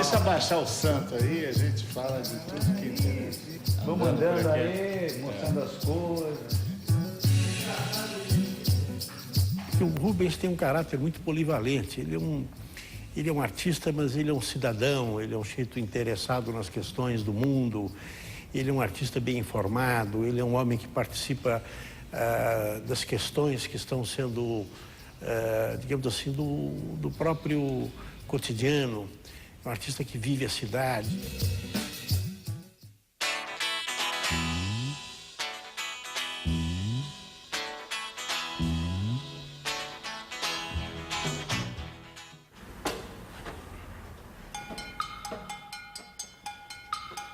Deixa abaixar o santo aí, a gente fala de tudo que interessa. Vamos andando aí, mostrando as coisas. O Rubens tem um caráter muito polivalente. Ele é um artista, mas ele é um cidadão, ele é um sujeito interessado nas questões do mundo, ele é um artista bem informado, ele é um homem que participa das questões que estão sendo, digamos assim, do próprio cotidiano. É um artista que vive a cidade.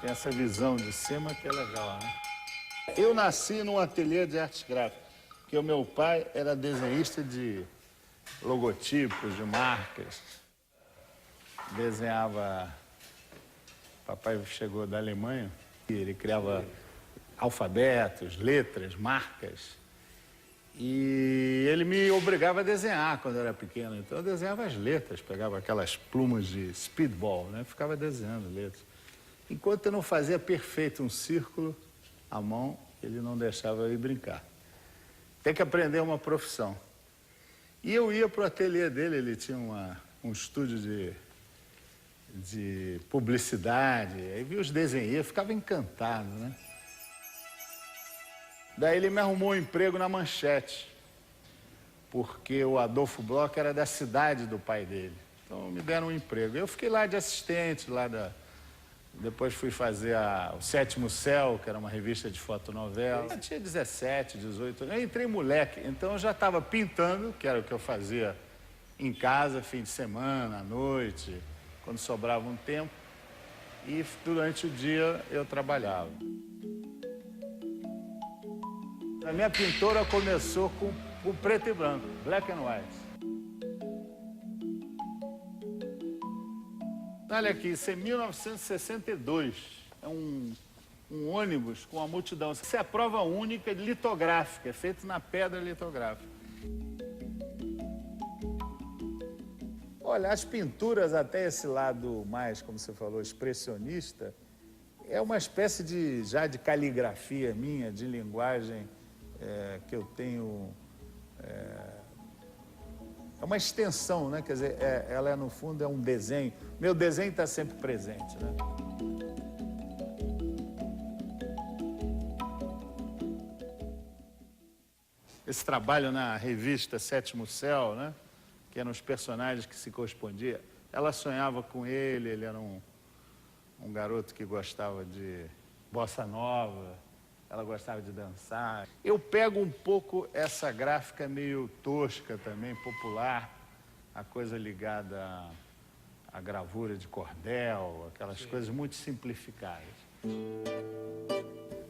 Tem essa visão de cima que é legal, né? Eu nasci num ateliê de artes gráficas, porque o meu pai era desenhista de logotipos, de marcas. Desenhava... Papai chegou da Alemanha e ele criava alfabetos, letras, marcas. E ele me obrigava a desenhar quando eu era pequeno. Então eu desenhava as letras, pegava aquelas plumas de speedball, né? Ficava desenhando letras. Enquanto eu não fazia perfeito um círculo, a mão, ele não deixava eu ir brincar. Tem que aprender uma profissão. E eu ia para o ateliê dele, ele tinha um estúdio de publicidade, aí via os desenhos, ficava encantado, né? Daí ele me arrumou um emprego na Manchete, porque o Adolfo Bloch era da cidade do pai dele. Então me deram um emprego. Eu fiquei lá de assistente, Depois fui fazer o Sétimo Céu, que era uma revista de fotonovela. Eu tinha 17, 18 anos. Eu entrei moleque, então eu já estava pintando, que era o que eu fazia em casa, fim de semana, à noite, quando sobrava um tempo. E durante o dia eu trabalhava. A minha pintora começou com preto e branco, black and white. Olha aqui, isso é 1962. É um ônibus com uma multidão. Isso é a prova única litográfica, é feito na pedra litográfica. Olha, as pinturas, até esse lado mais, como você falou, expressionista, é uma espécie de caligrafia minha, de linguagem que eu tenho... É uma extensão, né? Quer dizer, ela no fundo é um desenho. Meu desenho está sempre presente, né? Esse trabalho na revista Sétimo Céu, né? Que eram os personagens que se correspondiam. Ela sonhava com ele, ele era um garoto que gostava de bossa nova, ela gostava de dançar. Eu pego um pouco essa gráfica meio tosca também, popular, a coisa ligada à gravura de cordel, aquelas coisas muito simplificadas.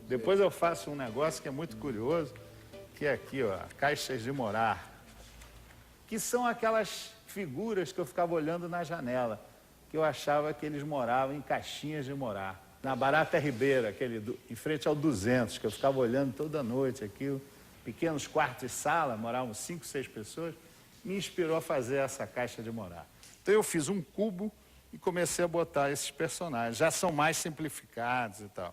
Depois eu faço um negócio que é muito curioso, que é aqui, ó, caixas de morar, que são aquelas figuras que eu ficava olhando na janela, que eu achava que eles moravam em caixinhas de morar. Na Barata Ribeira, em frente ao 200, que eu ficava olhando toda noite aquilo, pequenos quartos e sala, moravam 5, 6 pessoas, me inspirou a fazer essa caixa de morar. Então eu fiz um cubo e comecei a botar esses personagens. Já são mais simplificados e tal.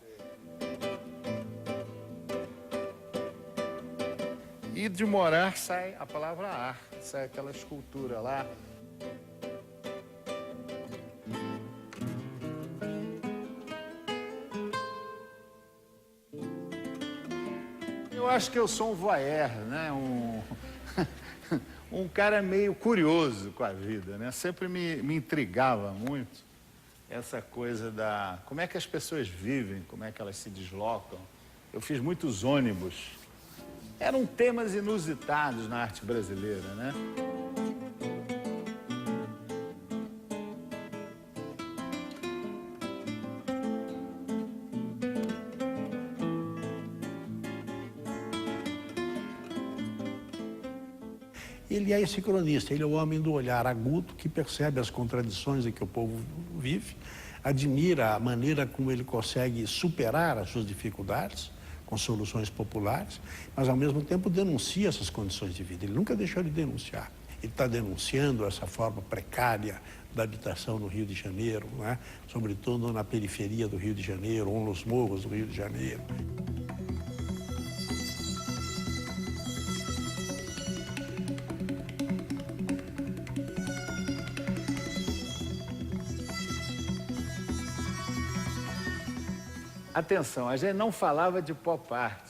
E de morar sai a palavra arte, sai aquela escultura lá. Eu acho que eu sou um voyeur, né? Um cara meio curioso com a vida, né? Sempre me intrigava muito essa coisa da... Como é que as pessoas vivem, como é que elas se deslocam. Eu fiz muitos ônibus. Eram temas inusitados na arte brasileira, né? Ele é esse cronista, ele é o homem do olhar agudo que percebe as contradições em que o povo vive, admira a maneira como ele consegue superar as suas dificuldades com soluções populares, mas ao mesmo tempo denuncia essas condições de vida. Ele nunca deixou de denunciar. Ele está denunciando essa forma precária da habitação no Rio de Janeiro, não é? Sobretudo na periferia do Rio de Janeiro, ou nos morros do Rio de Janeiro. Atenção, a gente não falava de pop art.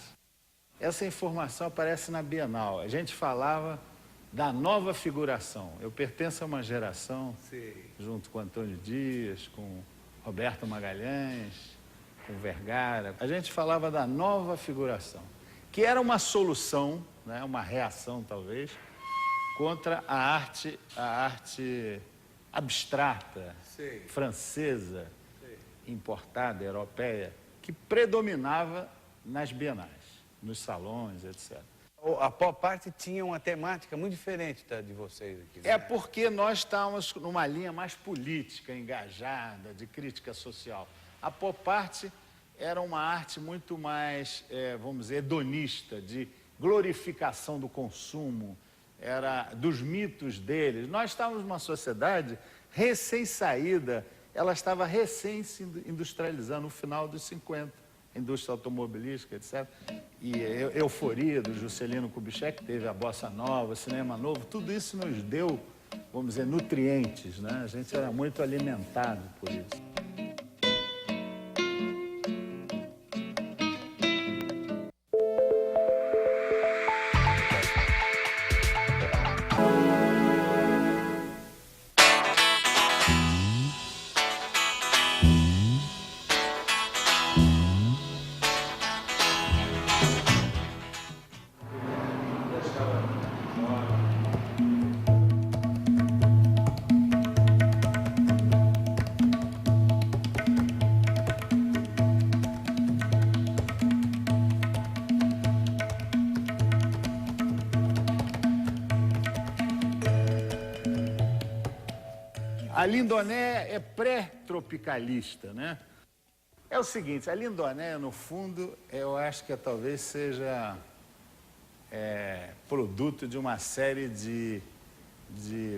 Essa informação aparece na Bienal. A gente falava da nova figuração. Eu pertenço a uma geração, junto com Antônio Dias, com Roberto Magalhães, com Vergara. A gente falava da nova figuração, que era uma solução, né, uma reação talvez, contra a arte abstrata, francesa, importada, europeia, que predominava nas bienais, nos salões, etc. A pop art tinha uma temática muito diferente da de vocês aqui. Né? É porque nós estávamos numa linha mais política, engajada, de crítica social. A pop art era uma arte muito mais, vamos dizer, hedonista, de glorificação do consumo, era dos mitos deles. Nós estávamos numa sociedade recém-saída, ela estava recém se industrializando no final dos 50, indústria automobilística, etc. E euforia do Juscelino Kubitschek, teve a Bossa Nova, cinema novo, tudo isso nos deu, vamos dizer, nutrientes, né? A gente era muito alimentado por isso. A Lindoné é pré-tropicalista, né? É o seguinte, a Lindoné, no fundo, eu acho que talvez seja produto de uma série de,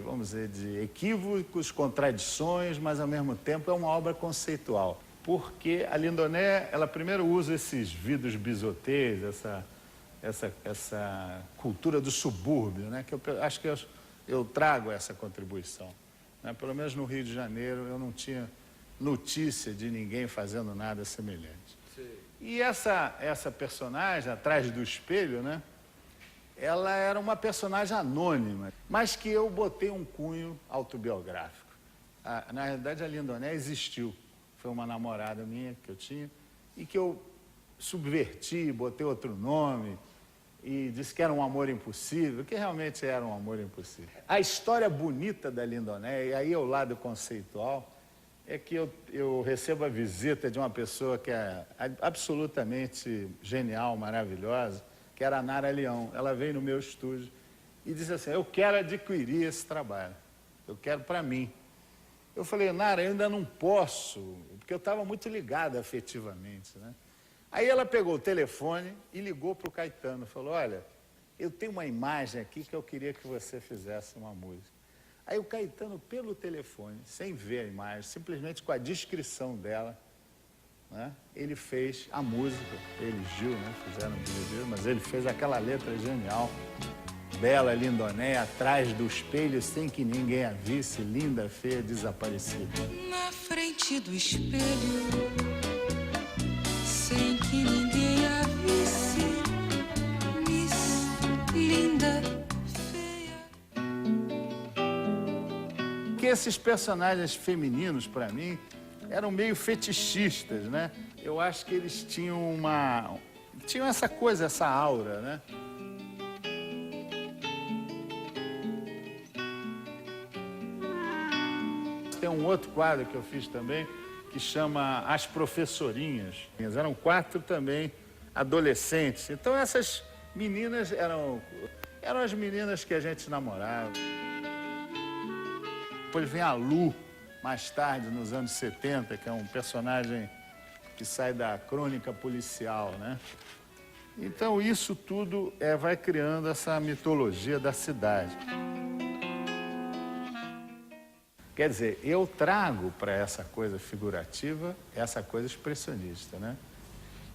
vamos dizer, de equívocos, contradições, mas, ao mesmo tempo, é uma obra conceitual. Porque a Lindoné, ela primeiro usa esses vidros bisotês, essa cultura do subúrbio, né? Que eu acho que eu trago essa contribuição. Pelo menos no Rio de Janeiro, eu não tinha notícia de ninguém fazendo nada semelhante. Sim. E essa personagem, atrás do espelho, né? Ela era uma personagem anônima, mas que eu botei um cunho autobiográfico. Na realidade, a Lindoné existiu. Foi uma namorada minha que eu tinha e que eu subverti, botei outro nome e disse que era um amor impossível, que realmente era um amor impossível. A história bonita da Lindoné, e aí é o lado conceitual, é que eu recebo a visita de uma pessoa que é absolutamente genial, maravilhosa, que era a Nara Leão. Ela veio no meu estúdio e disse assim, eu quero adquirir esse trabalho, eu quero para mim. Eu falei, Nara, eu ainda não posso, porque eu estava muito ligado afetivamente, né? Aí ela pegou o telefone e ligou para o Caetano, falou, olha, eu tenho uma imagem aqui que eu queria que você fizesse uma música. Aí o Caetano, pelo telefone, sem ver a imagem, simplesmente com a descrição dela, né, ele fez a música, ele e Gil, né, fizeram Gil, mas ele fez aquela letra genial, Bela Lindoné, atrás do espelho, sem que ninguém a visse, linda, feia, desaparecida. Na frente do espelho, sem que ninguém a visse, Miss linda, feia. Que esses personagens femininos, para mim, eram meio fetichistas, né? Eu acho que eles tinham tinham essa coisa, essa aura, né? Tem um outro quadro que eu fiz também, que chama As Professorinhas. Eram 4 também adolescentes. Então essas meninas eram as meninas que a gente namorava. Depois vem a Lu, mais tarde, nos anos 70, que é um personagem que sai da crônica policial, né? Então isso tudo vai criando essa mitologia da cidade. Quer dizer, eu trago para essa coisa figurativa essa coisa expressionista, né?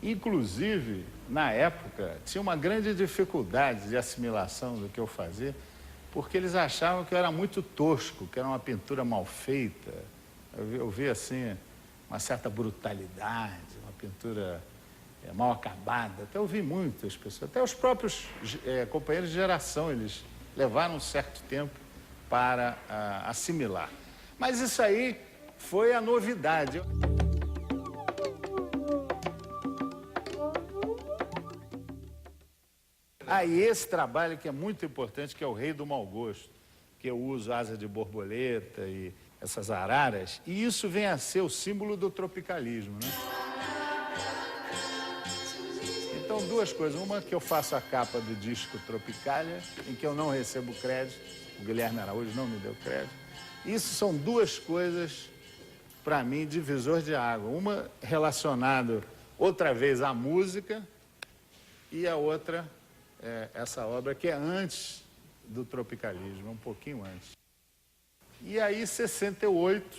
Inclusive, na época, tinha uma grande dificuldade de assimilação do que eu fazia, porque eles achavam que eu era muito tosco, que era uma pintura mal feita. Eu via, assim, uma certa brutalidade, uma pintura mal acabada. Até ouvi muitas pessoas, até os próprios companheiros de geração, eles levaram um certo tempo para assimilar. Mas isso aí foi a novidade. E esse trabalho que é muito importante, que é o Rei do Mau Gosto, que eu uso asa de borboleta e essas araras, e isso vem a ser o símbolo do tropicalismo, né? Então, duas coisas. Uma, que eu faço a capa do disco Tropicália, em que eu não recebo crédito, o Guilherme Araújo não me deu crédito. Isso são duas coisas, para mim, divisor de água. Uma relacionada, outra vez, à música, e a outra, essa obra que é antes do tropicalismo, um pouquinho antes. E aí, em 68,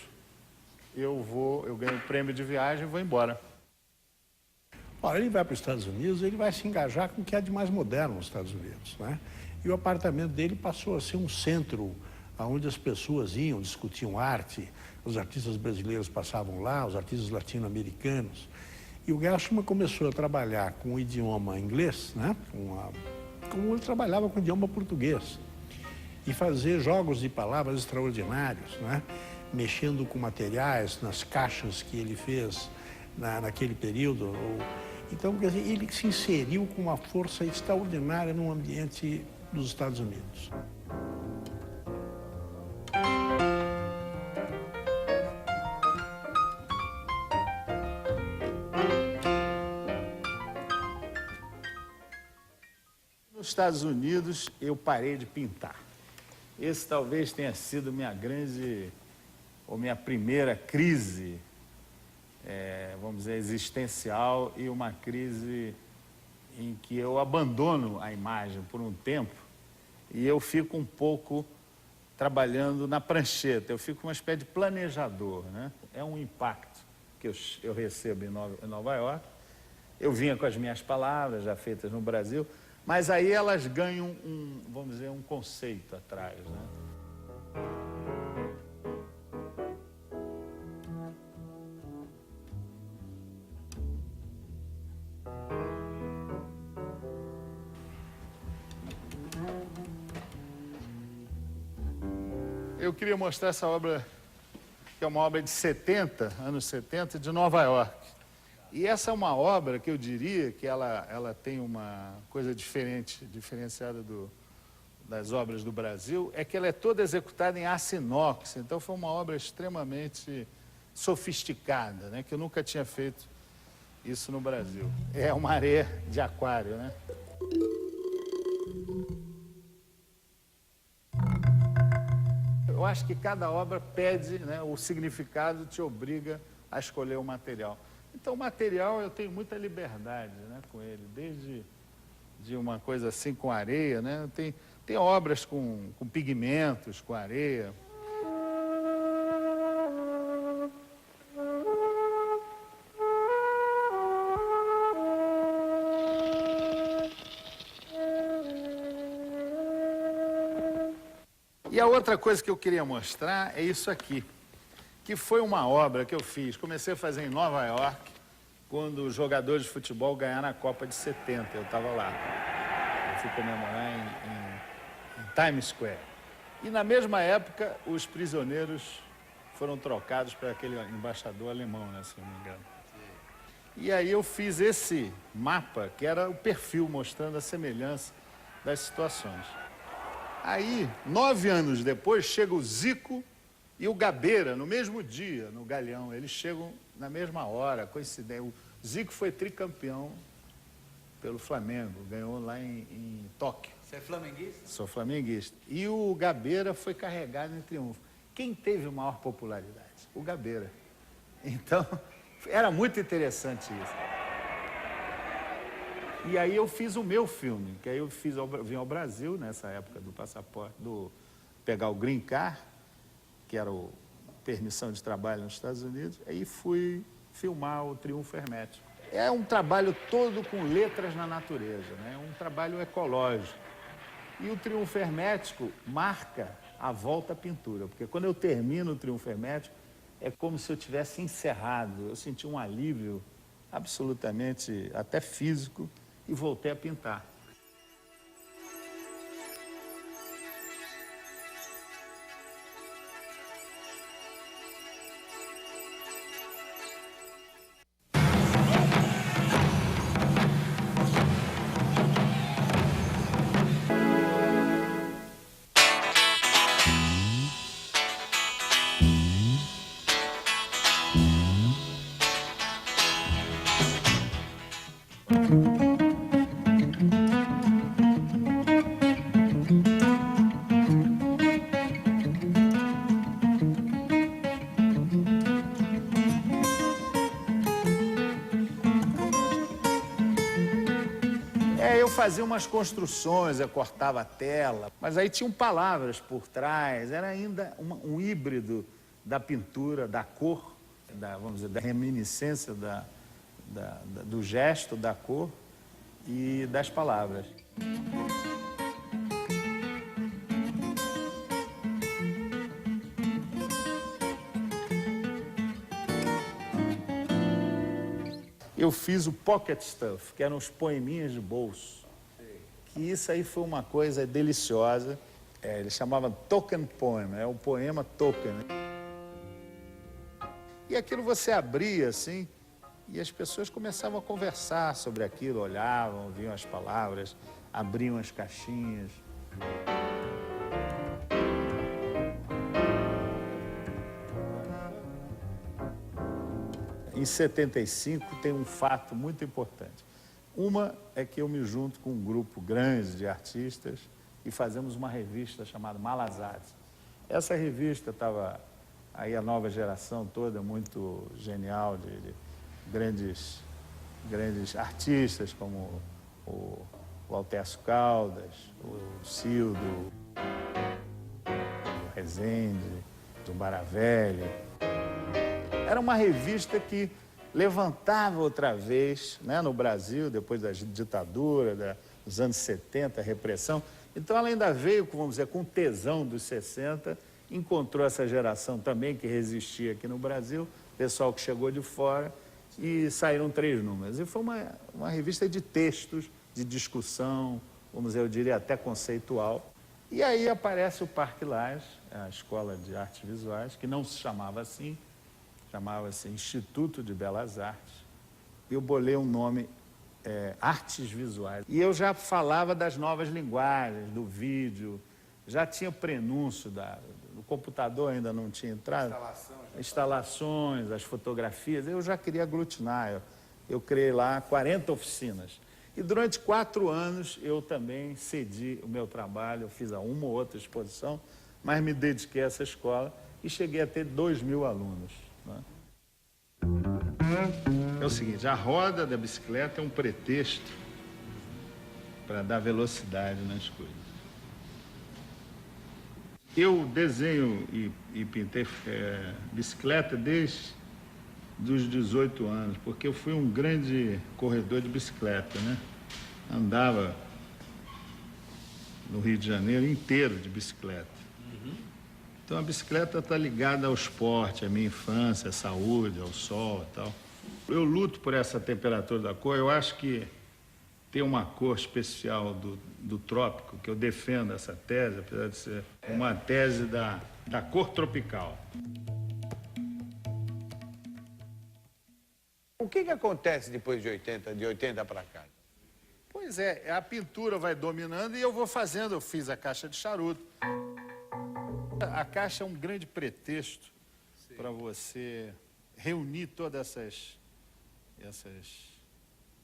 eu ganho o prêmio de viagem e vou embora. Ora, ele vai para os Estados Unidos, ele vai se engajar com o que há de mais moderno nos Estados Unidos, né? E o apartamento dele passou a ser um centro onde as pessoas iam, discutiam arte, os artistas brasileiros passavam lá, os artistas latino-americanos. E o Gershwin começou a trabalhar com o idioma inglês, né? Como ele trabalhava com o idioma português. E fazer jogos de palavras extraordinários, né? Mexendo com materiais, nas caixas que ele fez naquele período. Então, quer dizer, ele se inseriu com uma força extraordinária no ambiente dos Estados Unidos. Nos Estados Unidos, eu parei de pintar. Esse talvez tenha sido minha primeira crise, vamos dizer, existencial, e uma crise em que eu abandono a imagem por um tempo e eu fico um pouco trabalhando na prancheta, eu fico uma espécie de planejador, né? É um impacto que eu recebo em Nova York. Eu vinha com as minhas palavras, já feitas no Brasil, mas aí elas ganham vamos dizer, um conceito atrás, né? Eu queria mostrar essa obra, que é uma obra de anos 70, de Nova York. E essa é uma obra que eu diria que ela tem uma coisa diferenciada das obras do Brasil, é que ela é toda executada em aço inox. Então foi uma obra extremamente sofisticada, né? Que eu nunca tinha feito isso no Brasil. É uma areia de aquário, né? Eu acho que cada obra pede, né, o significado te obriga a escolher o material. Então, o material eu tenho muita liberdade, né, com ele, desde de uma coisa assim com areia, né? Tem obras com pigmentos, com areia. E a outra coisa que eu queria mostrar é isso aqui, que foi uma obra que eu fiz, comecei a fazer em Nova York, quando os jogadores de futebol ganharam a Copa de 70, eu estava lá. Eu fui comemorar em Times Square. E na mesma época, os prisioneiros foram trocados para aquele embaixador alemão, né, se não me engano. E aí eu fiz esse mapa, que era o perfil mostrando a semelhança das situações. Aí, 9 anos depois, chega o Zico e o Gabeira, no mesmo dia, no Galeão. Eles chegam na mesma hora, coincidência. O Zico foi tricampeão pelo Flamengo, ganhou lá em Tóquio. Você é flamenguista? Sou flamenguista. E o Gabeira foi carregado em triunfo. Quem teve maior popularidade? O Gabeira. Então, era muito interessante isso. E aí eu fiz o meu filme, que aí eu vim ao Brasil, nessa época do passaporte, pegar o Green Card, que era o permissão de trabalho nos Estados Unidos, aí fui filmar o Triunfo Hermético. É um trabalho todo com letras na natureza, né? Um trabalho ecológico. E o Triunfo Hermético marca a volta à pintura, porque quando eu termino o Triunfo Hermético, é como se eu tivesse encerrado. Eu senti um alívio absolutamente, até físico, e voltei a pintar. Eu fazia umas construções, eu cortava a tela, mas aí tinham palavras por trás, era ainda um híbrido da pintura, da cor, vamos dizer, da reminiscência do gesto, da cor e das palavras. Eu fiz o pocket stuff, que eram os poeminhas de bolso. Que isso aí foi uma coisa deliciosa. Eles chamavam token poem, é o poema token. E aquilo você abria assim, e as pessoas começavam a conversar sobre aquilo, olhavam, viam as palavras, abriam as caixinhas. Em 75 tem um fato muito importante. Uma é que eu me junto com um grupo grande de artistas e fazemos uma revista chamada Malazares. Essa revista estava aí a nova geração toda muito genial de grandes artistas como o Altécio Caldas, o Cildo, o Rezende, o Baravelli. Era uma revista que levantava outra vez, né, no Brasil, depois da ditadura, dos anos 70, a repressão. Então, ela ainda veio, vamos dizer, com tesão dos 60, encontrou essa geração também que resistia aqui no Brasil, pessoal que chegou de fora, e saíram 3 números. E foi uma revista de textos, de discussão, vamos dizer, eu diria até conceitual. E aí aparece o Parque Lage, a Escola de Artes Visuais, que não se chamava assim, chamava-se Instituto de Belas Artes. Eu bolei um nome, Artes Visuais. E eu já falava das novas linguagens, do vídeo, já tinha prenúncio do computador, ainda não tinha entrado. Instalações, as fotografias, eu já queria aglutinar. Eu criei lá 40 oficinas. E durante 4 anos eu também cedi o meu trabalho, eu fiz uma ou outra exposição, mas me dediquei a essa escola e cheguei a ter 2.000 alunos. É o seguinte, a roda da bicicleta é um pretexto para dar velocidade nas coisas. Eu desenho e pintei bicicleta desde os 18 anos, porque eu fui um grande corredor de bicicleta, né? Andava no Rio de Janeiro inteiro de bicicleta. Então, a bicicleta está ligada ao esporte, à minha infância, à saúde, ao sol e tal. Eu luto por essa temperatura da cor. Eu acho que tem uma cor especial do trópico, que eu defendo essa tese, apesar de ser uma tese da cor tropical. O que acontece depois de 80 para cá? Pois é, a pintura vai dominando e eu vou fazendo. Eu fiz a caixa de charuto. A caixa é um grande pretexto para você reunir todas essas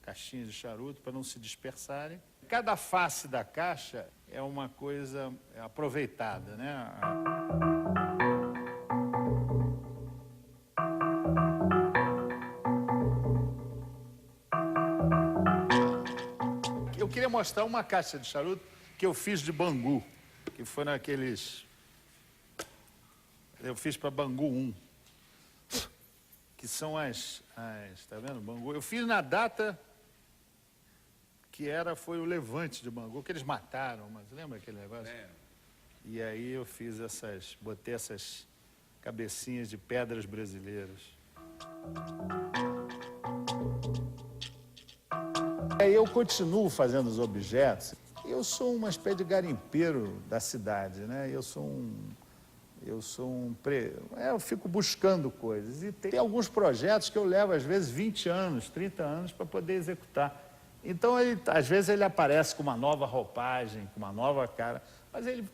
caixinhas de charuto para não se dispersarem. Cada face da caixa é uma coisa aproveitada, né? Eu queria mostrar uma caixa de charuto que eu fiz de Bangu, que foi naqueles Eu fiz para Bangu 1, que são tá vendo, Bangu? Eu fiz na data que foi o levante de Bangu, que eles mataram, mas lembra aquele negócio? E aí eu fiz botei essas cabecinhas de pedras brasileiras. Aí eu continuo fazendo os objetos. Eu sou uma espécie de garimpeiro da cidade, né? Eu fico buscando coisas. E tem alguns projetos que eu levo, às vezes, 20 anos, 30 anos para poder executar. Então, às vezes, ele aparece com uma nova roupagem, com uma nova cara, mas ele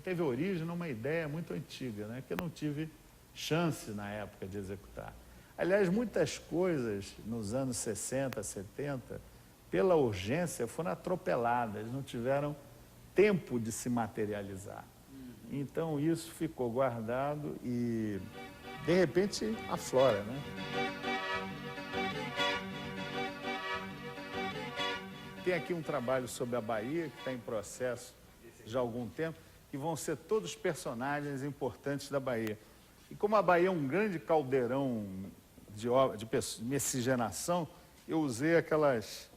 teve origem numa ideia muito antiga, né? Que eu não tive chance, na época, de executar. Aliás, muitas coisas, nos anos 60, 70, pela urgência, foram atropeladas, não tiveram tempo de se materializar. Então, isso ficou guardado e, de repente, aflora, né? Tem aqui um trabalho sobre a Bahia, que está em processo já há algum tempo, que vão ser todos personagens importantes da Bahia. E como a Bahia é um grande caldeirão de miscigenação, eu usei aquelas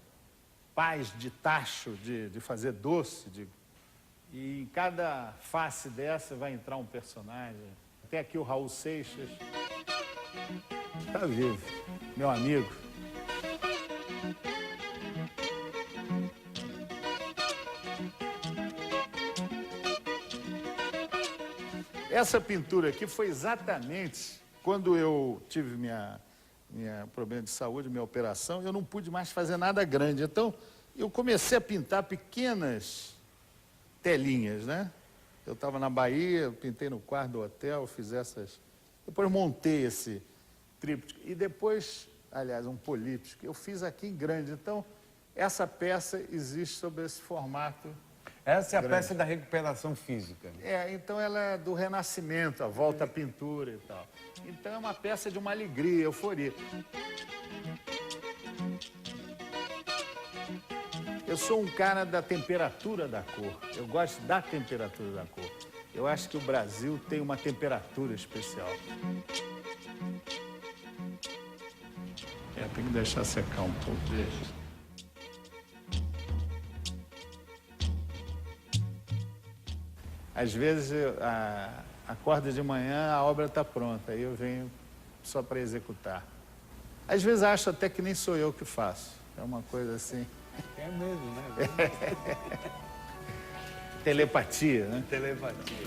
pás de tacho de fazer doce, e em cada face dessa vai entrar um personagem. Tem aqui o Raul Seixas, está vivo, meu amigo. Essa pintura aqui foi exatamente quando eu tive minha problema de saúde, minha operação, eu não pude mais fazer nada grande. Então, eu comecei a pintar pequenas telinhas, né? Eu estava na Bahia, pintei no quarto do hotel, fiz essas... Depois montei esse tríptico. E depois, aliás, um políptico, eu fiz aqui em grande. Então, essa peça existe sob esse formato. Essa é a grande. peça da recuperação física. Então ela é do Renascimento, a volta à pintura e tal. Então é uma peça de uma alegria, euforia. Eu sou um cara da temperatura da cor. Eu gosto da temperatura da cor. Eu acho que o Brasil tem uma temperatura especial. Tem que deixar secar um pouco. Deixa. Às vezes, acorda de manhã, a obra está pronta, aí eu venho só para executar. Às vezes acho até que nem sou eu que faço. É uma coisa assim. É mesmo, né? Telepatia, né? Telepatia.